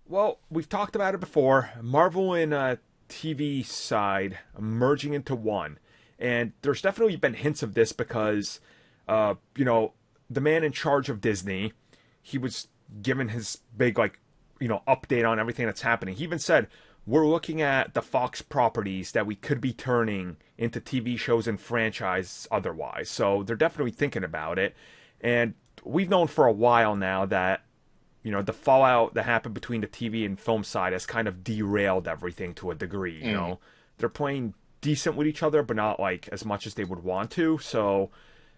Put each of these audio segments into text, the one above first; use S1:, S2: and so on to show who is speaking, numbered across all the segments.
S1: Well, we've talked about it before. Marvel and TV side merging into one, and there's definitely been hints of this because, the man in charge of Disney, he was given his big update on everything that's happening. He even said we're looking at the Fox properties that we could be turning into TV shows and franchise otherwise. So they're definitely thinking about it, and we've known for a while now that the fallout that happened between the TV and film side has kind of derailed everything to a degree.
S2: Mm.
S1: They're playing decent with each other, but not like as much as they would want to. So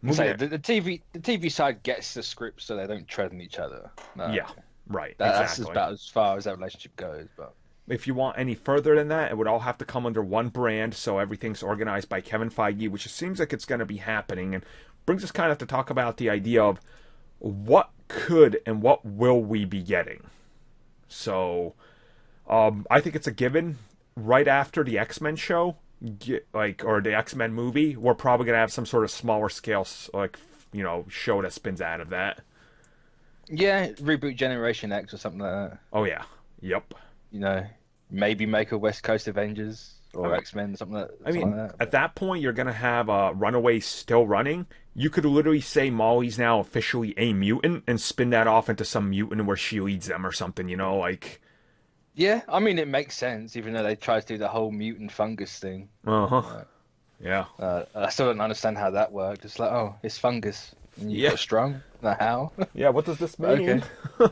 S1: moving
S2: So
S1: it,
S2: the TV side gets the script so they don't tread on each other. No,
S1: yeah, right,
S2: that's
S1: exactly.
S2: about as far as that relationship goes. But
S1: If you want any further than that, it would all have to come under one brand, so everything's organized by Kevin Feige, which it seems like it's going to be happening, and brings us kind of to talk about the idea of what could and what will we be getting. So I think it's a given. Right after the X-Men show, or the X-Men movie, we're probably gonna have some sort of smaller scale, show that spins out of that.
S2: yeah, reboot Generation X or something like that.
S1: Oh yeah, yep.
S2: You know, maybe make a West Coast Avengers
S1: I
S2: or
S1: mean,
S2: X-Men,
S1: I
S2: something
S1: mean,
S2: like that.
S1: at that point, you're gonna have Runaways still running. You could literally say Molly's now officially a mutant and spin that off into some mutant where she leads them or something. Like,
S2: Yeah, I mean it makes sense, even though they try to do the whole mutant fungus thing.
S1: uh huh,
S2: Like,
S1: yeah,
S2: I still don't understand how that worked. It's like, oh, it's fungus, and you
S1: yeah,
S2: got strong. Like, how?
S1: yeah. What does this mean?
S2: Okay.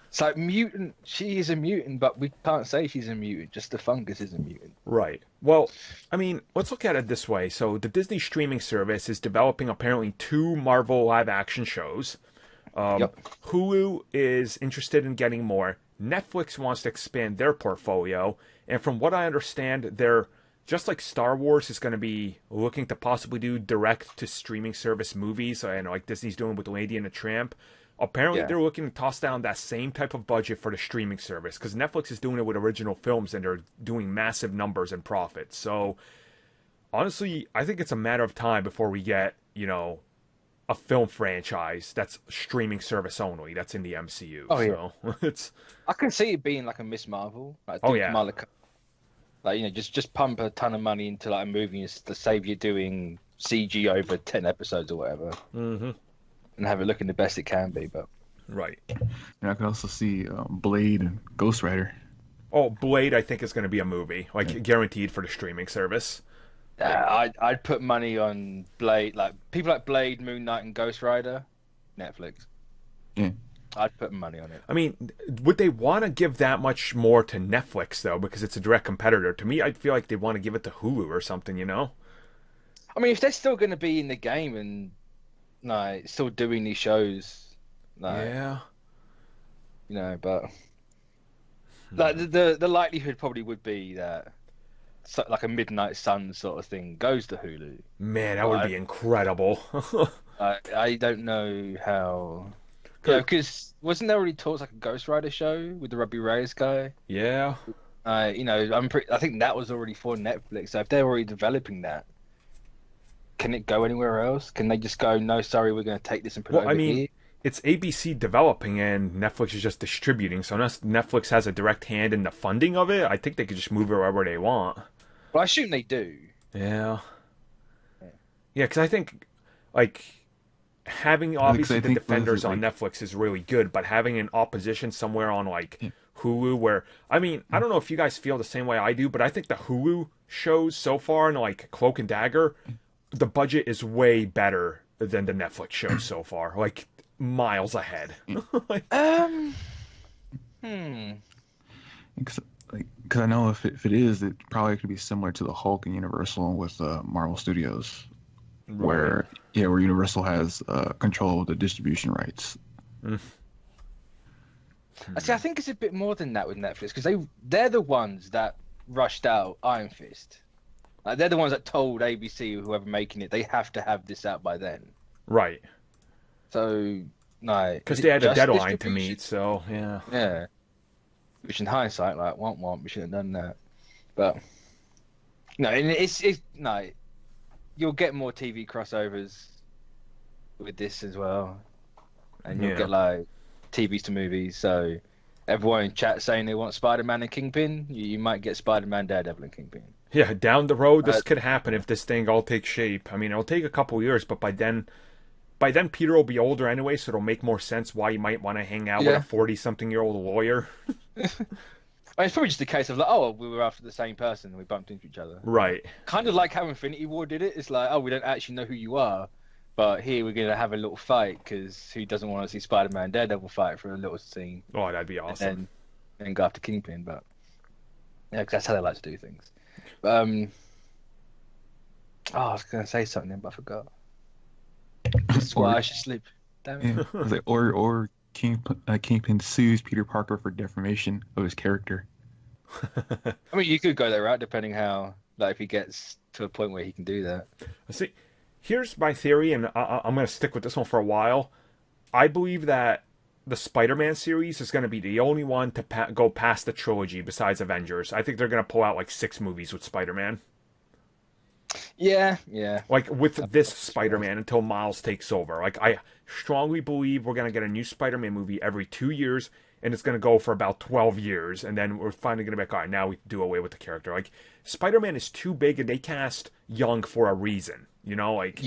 S2: It's like mutant. She is a mutant, but we can't say she's a mutant. Just the fungus is a mutant.
S1: Right. Well, I mean, let's look at it this way. So, the Disney streaming service is developing apparently two Marvel live action shows. Um,
S2: Yep.
S1: Hulu is interested in getting more. Netflix wants to expand their portfolio. And from what I understand, they're just like Star Wars is going to be looking to possibly do direct to streaming service movies. I know, like Disney's doing with Lady and the Tramp. Apparently,
S2: Yeah.
S1: they're looking to toss down that same type of budget for the streaming service because Netflix is doing it with original films and they're doing massive numbers and profits. So, honestly, I think it's a matter of time before we get, a film franchise that's streaming service only that's in the MCU.
S2: Oh yeah.
S1: So, it's,
S2: I can see it being like a Miss Marvel. Like
S1: oh,
S2: do
S1: yeah.
S2: Malika, like just pump a ton of money into like a movie to save you doing CG over 10 episodes or whatever,
S1: Hmm.
S2: and have it looking the best it can be. But
S1: Right.
S3: And I could also see Blade and Ghost Rider.
S1: Oh, Blade, I think, is going to be a movie,
S3: Yeah.
S1: like guaranteed for the streaming service. Like,
S2: I'd put money on Blade, like people like Blade, Moon Knight, and Ghost Rider, Netflix.
S3: Yeah.
S2: I'd put money on it.
S1: I mean, would they want to give that much more to Netflix though? Because it's a direct competitor. To me, I'd feel like they want to give it to Hulu or something.
S2: I mean, if they're still going to be in the game and like still doing these shows, like
S1: Yeah.
S2: but like the likelihood probably would be that like a Midnight Sun sort of thing goes to Hulu.
S1: Man, that would
S2: But
S1: be incredible.
S2: I don't know how. Yeah,
S1: 'Cause-
S2: because wasn't there already talks like a Ghost Rider show with the Robbie Reyes guy?
S1: yeah.
S2: I think that was already for Netflix. So if they're already developing that, can it go anywhere else? Can they just go, no, sorry, we're going to take this and put it
S1: Well, I
S2: over
S1: mean,
S2: here?
S1: it's ABC developing and Netflix is just distributing. So unless Netflix has a direct hand in the funding of it, I think they could just move it wherever they want.
S2: Well, I assume they do.
S1: Yeah.
S2: Yeah.
S1: Yeah, because I think, like, having
S3: Because
S1: obviously
S3: I
S1: the
S3: think what is
S1: Defenders
S3: it,
S1: on
S3: like,
S1: Netflix is really good, but having an opposition somewhere on, like,
S3: yeah.
S1: Hulu, where, I mean, I don't know if you guys feel the same way I do, but I think the Hulu shows so far, and like Cloak and Dagger, the budget is way better than the Netflix shows so far. Like, miles ahead. Like,
S2: Um, hmm.
S3: Because I know if it is, it probably could be similar to the Hulk and Universal with Marvel Studios, where Universal has control of the distribution rights.
S1: Mm.
S2: See, I think it's a bit more than that with Netflix because they're the ones that rushed out Iron Fist. Like they're the ones that told ABC or whoever making it they have to have this out by then.
S1: Right.
S2: So no,
S1: Because
S2: is
S1: they
S2: it
S1: had a
S2: just
S1: deadline to
S2: distribution?
S1: meet, so, yeah.
S2: Yeah. Which in hindsight, like, want, we should have done that. But no, and it's no, you'll get more TV crossovers with this as well, and you'll
S1: Yeah.
S2: get like TVs to movies. So everyone in chat saying they want Spider-Man and Kingpin, you might get Spider-Man, Daredevil, and Kingpin.
S1: Yeah, down the road, this could happen if this thing all takes shape. I mean, it'll take a couple years, but by then Peter will be older anyway, so it'll make more sense why you might want to hang out with a 40-something-year-old lawyer.
S2: It's probably just a case of like, oh, we were after the same person and we bumped into each other.
S1: Right.
S2: Kind of like how Infinity War did it. It's like, oh, we don't actually know who you are, but here we're going to have a little fight because who doesn't want to see Spider-Man and Daredevil fight for a little scene?
S1: Oh, that'd be awesome.
S2: And then go after Kingpin, but yeah, because that's how they like to do things. I was going to say something, but I forgot. That's why I should sleep. Damn it.
S3: Yeah. Or Kingpin sues Peter Parker for defamation of his character.
S2: I mean, you could go that route depending how, like, if he gets to a point where he can do that.
S1: See, here's my theory, and I'm going to stick with this one for a while. I believe that the Spider-Man series is going to be the only one to go past the trilogy besides Avengers. I think they're going to pull out like 6 movies with Spider-Man.
S2: Yeah.
S1: Like with this Spider-Man until Miles takes over. Like I strongly believe we're going to get a new Spider-Man movie every 2 years, and it's going to go for about 12 years, and then we're finally going to be like, all right, now we do away with the character. Like Spider-Man is too big, and they cast young for a reason. You know, like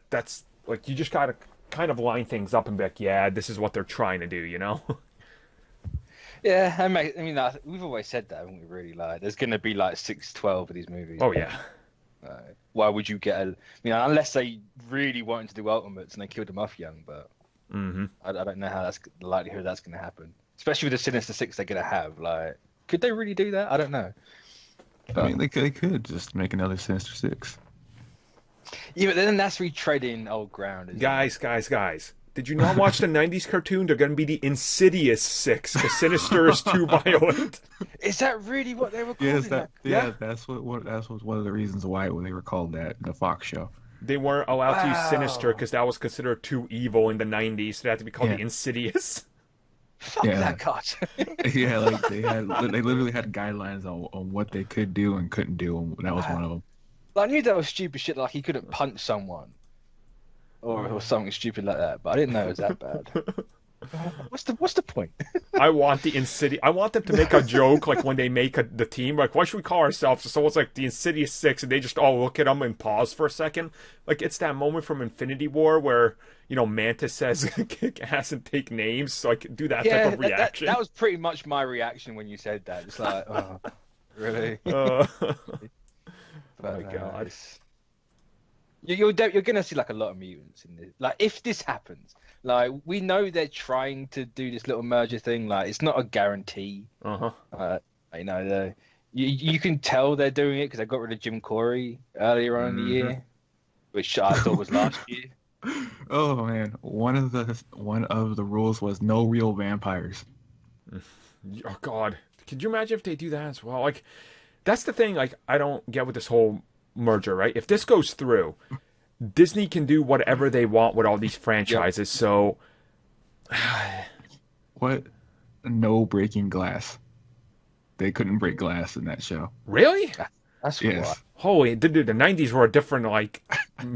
S1: that's like you just got to kind of line things up and be like, yeah, this is what they're trying to do. You know.
S2: Yeah, I mean, we've always said that, haven't we? Really, like, there's going to be like 6, 12 of these movies.
S1: Oh yeah.
S2: Why would you get unless they really wanted to do Ultimates and they killed them off young, but I don't know how that's the likelihood that's going to happen. Especially with the Sinister Six they're going to have. Like, could they really do that? I don't know.
S3: I mean, they could just make another Sinister Six.
S2: Yeah, but then that's retreading old ground.
S1: Guys. Did you not watch the 90s cartoon? They're going to be the Insidious Six. The Sinister is too violent.
S2: Is that really what they were calling
S3: That's what one of the reasons why they were called that, the Fox show.
S1: They weren't allowed to use Sinister because that was considered too evil in the 90s. So they had to be called the Insidious.
S2: Fuck that cartoon.
S3: Yeah, like they literally had guidelines on what they could do and couldn't do, and that was one of them.
S2: I knew that was stupid shit, like he couldn't punch someone. Or something stupid like that, but I didn't know it was that bad. What's the point?
S1: I want the Insidious. I want them to make a joke like when they make the team. Like, what should we call ourselves? So it's like the Insidious Six, and they just all look at them and pause for a second. Like it's that moment from Infinity War where Mantis says "kick ass and take names." So like do that type of reaction.
S2: That was pretty much my reaction when you said that. It's like, oh, really?
S1: Oh my god.
S2: You're gonna see like a lot of mutants in this. Like if this happens, like we know they're trying to do this little merger thing. Like it's not a guarantee. You can tell they're doing it because they got rid of Jim Corey earlier on in the year, which I thought was last year.
S3: Oh man, one of the rules was no real vampires.
S1: Oh god, could you imagine if they do that as well? Like that's the thing. Like I don't get with this whole merger, right? If this goes through, Disney can do whatever they want with all these franchises. So,
S3: what? No breaking glass. They couldn't break glass in that show.
S1: Really?
S2: That's
S1: yes. Holy, the 90s were a different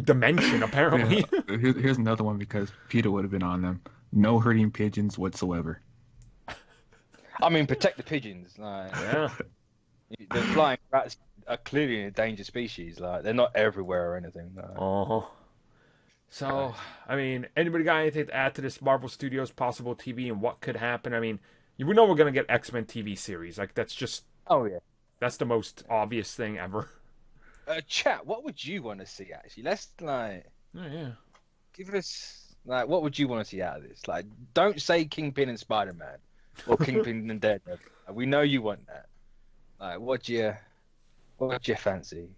S1: dimension apparently.
S3: Yeah. Here's another one because Peter would have been on them. No hurting pigeons whatsoever.
S2: I mean, protect the pigeons. The flying rats are clearly an endangered species. Like they're not everywhere or anything.
S1: So, I mean, anybody got anything to add to this Marvel Studios possible TV and what could happen? I mean, we know we're gonna get X-Men TV series. Like that's just that's the most obvious thing ever.
S2: Chat, what would you want to see? Actually, let's give us what would you want to see out of this? Like, don't say Kingpin and Spider-Man or Kingpin and Daredevil. We know you want that. Like, what's your fancy?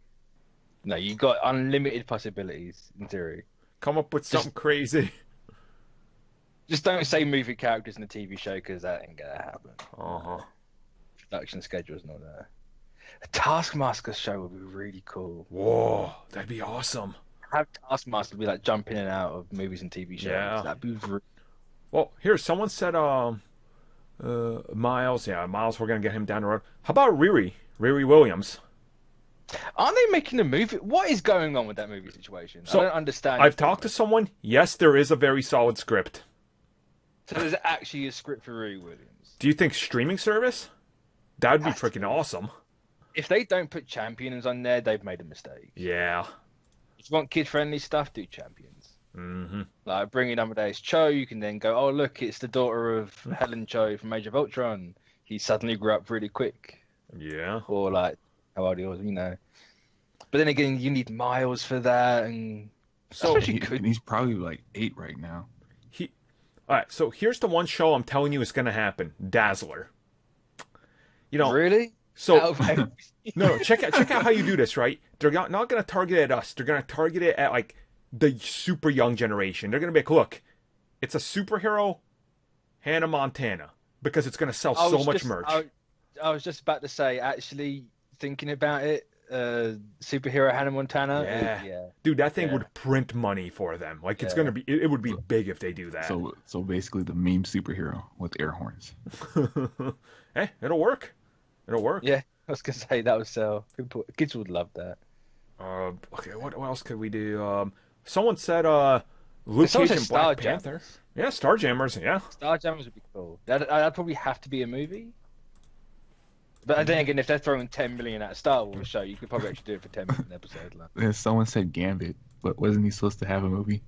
S2: No, you got unlimited possibilities in theory.
S1: Come up with something crazy.
S2: Just don't say movie characters in the TV show because that ain't gonna happen. Production schedule's not there. A Taskmaster show would be really cool.
S1: Whoa, that'd be awesome.
S2: Have Taskmaster be like jumping in and out of movies and TV shows.
S1: Yeah.
S2: That'd be really...
S1: Well, here, someone said Miles. Yeah, Miles, we're gonna get him down the road. How about Riri Williams?
S2: Aren't they making a movie? What is going on with that movie situation?
S1: So,
S2: I don't understand.
S1: I've talked to someone. Yes, there is a very solid script.
S2: So there's actually a script for Riri Williams.
S1: Do you think streaming service? That would be
S2: Has to
S1: freaking
S2: be.
S1: awesome.
S2: If they don't put Champions on there, they've made a mistake.
S1: Yeah.
S2: If you want kid-friendly stuff, do Champions.
S1: Mm-hmm.
S2: Like bring in Amadeus Cho, you can then go, oh look, it's the daughter of Helen Cho from Age of Ultron. He suddenly grew up really quick.
S1: Yeah.
S2: Or like how old he was, you know. But then again, you need Miles for that, and
S1: So
S3: he's probably like 8 right now.
S1: All right, so here's the one show I'm telling you is going to happen: Dazzler. You know,
S2: really?
S1: so no, check out how you do this, right? They're not going to target it at us. They're going to target it at like the super young generation. They're going to be like, look, it's a superhero, Hannah Montana, because it's going to sell so much merch.
S2: I was just about to say, actually thinking about it, superhero Hannah Montana.
S1: Yeah. Dude, that thing would print money for them. Like it's gonna be, it would be big if they do that.
S3: So basically, the meme superhero with air horns.
S1: Hey, it'll work. It'll work.
S2: Yeah, I was gonna say that would sell. Kids would love that.
S1: Okay, what else could we do? Someone said Luke Cage and Black Panther. Yeah, Starjammers. Yeah,
S2: Starjammers would be cool. That'd probably have to be a movie. But then again, if they're throwing 10 million at a Star Wars show, you could probably actually do it for 10 minute episode. Like.
S3: Someone said Gambit, but wasn't he supposed to have a movie?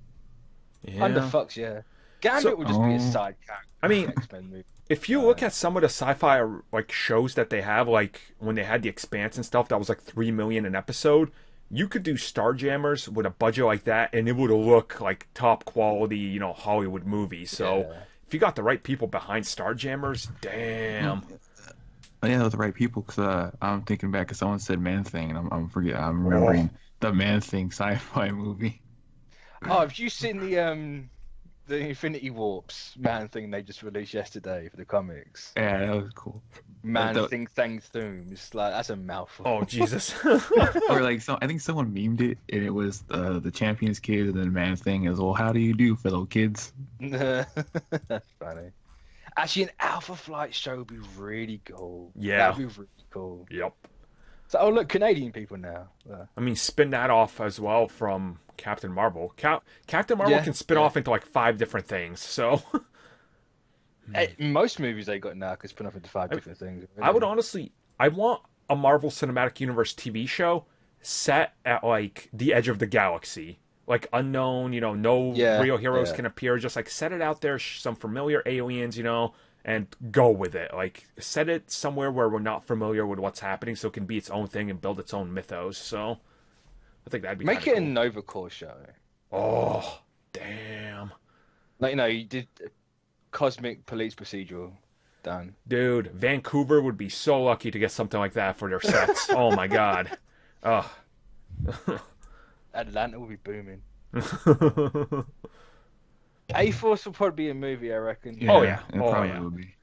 S1: Yeah.
S2: Under Fox, yeah. Gambit would just be a side character.
S1: I mean,
S2: X-Men movie.
S1: If you look at some of the sci-fi like shows that they have, like when they had The Expanse and stuff, that was like 3 million an episode. You could do Starjammers with a budget like that, and it would look like top quality, you know, Hollywood movie. So if you got the right people behind Starjammers, damn.
S3: Yeah, with the right people, because I'm thinking back, because someone said Man Thing, and I'm remembering the Man Thing sci-fi movie.
S2: Oh, have you seen the Infinity Warps Man Thing they just released yesterday for the comics?
S3: Yeah, that was cool.
S2: Man Thing Thang Thoom. It's like, that's a mouthful.
S1: Oh, Jesus.
S3: Or like, I think someone memed it, and it was the Champions kids, and then Man Thing is, well, how do you do, fellow kids?
S2: That's funny. Actually, an Alpha Flight show would be really cool.
S1: Yeah.
S2: That'd be really cool.
S1: Yep.
S2: So, oh, look, Canadian people now.
S1: I mean, spin that off as well from Captain Marvel. Captain Marvel can spin off into like 5 different things, so...
S2: Most movies they got now could spin off into 5 different things. Really.
S1: I would honestly... I want a Marvel Cinematic Universe TV show set at like the edge of the galaxy. Like unknown, you know, no real heroes can appear. Just like set it out there, some familiar aliens, you know, and go with it. Like set it somewhere where we're not familiar with what's happening, so it can be its own thing and build its own mythos. So I think that'd be
S2: make it a Nova Corps show.
S1: Oh, damn!
S2: Like, you know, you did Cosmic Police Procedural done.
S1: Dude, Vancouver would be so lucky to get something like that for their sets. Oh my god. Oh.
S2: Atlanta will be booming. A-Force will probably be a movie, I reckon.
S1: Yeah,
S3: it probably will be.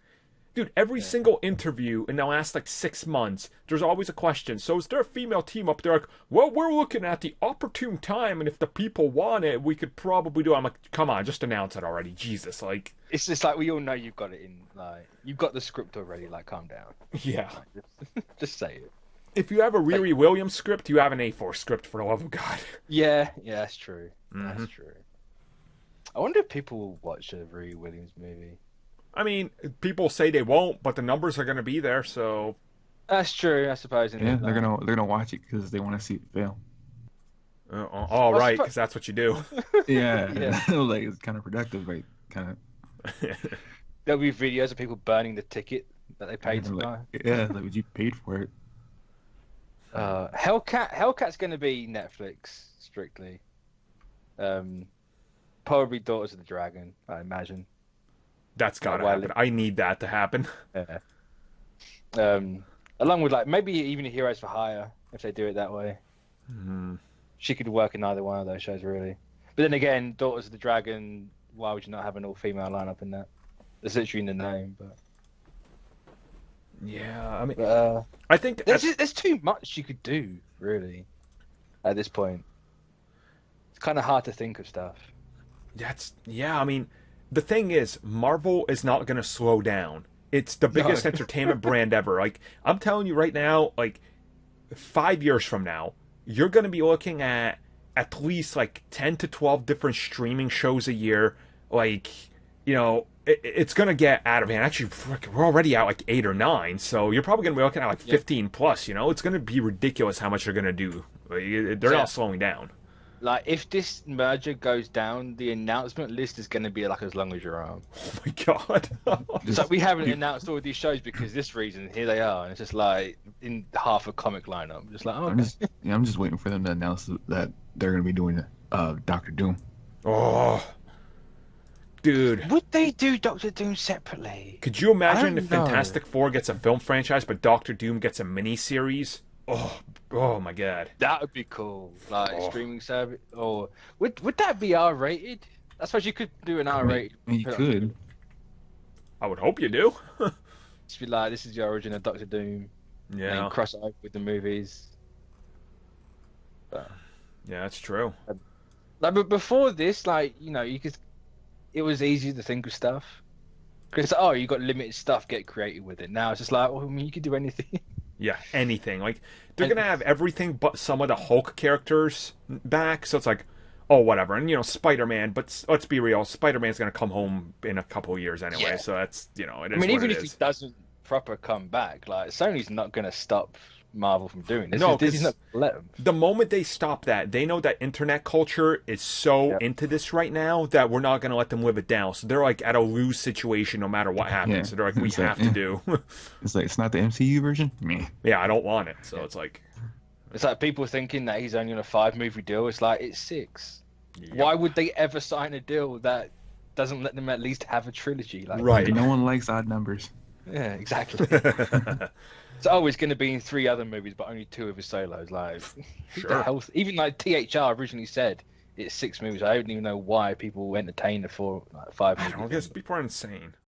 S1: Dude, every single interview in the last like 6 months, there's always a question. So is there a female team up there? Like, well, we're looking at the opportune time, and if the people want it, we could probably do it. I'm like, come on, just announce it already. Jesus, like.
S2: It's just like, we all know you've got it in, like, you've got the script already, like, calm down.
S1: Yeah.
S2: Like, just say it.
S1: If you have a Riri Williams script, you have an A-Force script, for the love of God.
S2: Yeah, that's true.
S1: Mm-hmm.
S2: That's true. I wonder if people will watch a Riri Williams movie.
S1: I mean, people say they won't, but the numbers are going to be there, so...
S2: That's true, I suppose.
S3: Yeah, they're gonna watch it because they want to see it fail.
S1: All right, because that's what you do.
S3: Yeah. Like, it's kind of productive, right? Kind of.
S2: There'll be videos of people burning the ticket that they paid to buy.
S3: Yeah, like, you paid for it.
S2: Hellcat's going to be Netflix strictly. Probably Daughters of the Dragon, I imagine.
S1: That's gotta happen. I need that to happen.
S2: Yeah. Along with, like, maybe even Heroes for Hire, if they do it that way.
S1: Mm-hmm.
S2: She could work in either one of those shows, really. But then again, Daughters of the Dragon, why would you not have an all-female lineup in that? It's literally in the name, but...
S1: Yeah, I mean... I think...
S2: There's too much you could do, really, at this point. It's kind of hard to think of stuff.
S1: Yeah, I mean... The thing is, Marvel is not going to slow down. It's the biggest entertainment brand ever. Like, I'm telling you right now, like, 5 years from now, you're going to be looking at least, like, 10 to 12 different streaming shows a year. Like, you know, it's going to get out of hand. Actually, we're already at like 8 or 9, so you're probably going to be looking at like 15 plus. You know, it's going to be ridiculous how much they're going to do. They're not slowing down.
S2: Like, if this merger goes down, the announcement list is going to be like as long as your arm.
S1: Oh my god!
S2: It's like we haven't announced all of these shows because this reason. Here they are, and it's just like in half a comic lineup. Just like, oh, okay.
S3: I'm just waiting for them to announce that they're going to be doing Dr. Doom.
S1: Oh, dude!
S2: Would they do Dr. Doom separately?
S1: Could you imagine if Fantastic Four gets a film franchise, but Dr. Doom gets a mini-series? Oh my god!
S2: That would be cool. Like streaming service, or would that be R-rated? I suppose you could do an R-rated.
S3: You could.
S1: I would hope you do.
S2: Just be like, this is the origin of Dr. Doom.
S1: Yeah.
S2: And cross it over with the movies. But,
S1: yeah, that's true.
S2: Like, but before this, like, you know, it was easy to think of stuff. Because, you got limited stuff, get creative with it. Now it's just like, well, I mean, you could do anything.
S1: Yeah, anything. Like, they're going to have everything but some of the Hulk characters back, so it's like, oh, whatever. And, you know, Spider-Man, but let's be real, Spider-Man's going to come home in a couple of years anyway, so that's, you know, it is. I mean,
S2: even if he doesn't proper come back, like, Sony's not going to stop Marvel from doing this.
S1: No,
S2: Disney's not gonna let them.
S1: The moment they stop that, they know that internet culture is so into this right now that we're not going to let them live it down. So they're like at a lose situation no matter what happens.
S3: Yeah.
S1: So they're like, we have to do.
S3: It's like, it's not the MCU version? Me.
S1: Yeah, I don't want it. So it's like...
S2: It's like people thinking that he's only on a 5-movie deal. It's like, it's 6.
S1: Yep.
S2: Why would they ever sign a deal that doesn't let them at least have a trilogy? Like,
S1: right.
S3: No one likes odd numbers.
S2: Yeah, exactly. So, it's going to be in 3 other movies, but only 2 of his solos. Like,
S1: sure.
S2: Even like THR originally said it's 6 movies. I don't even know why people entertain the 5 movies.
S1: I don't guess people are insane.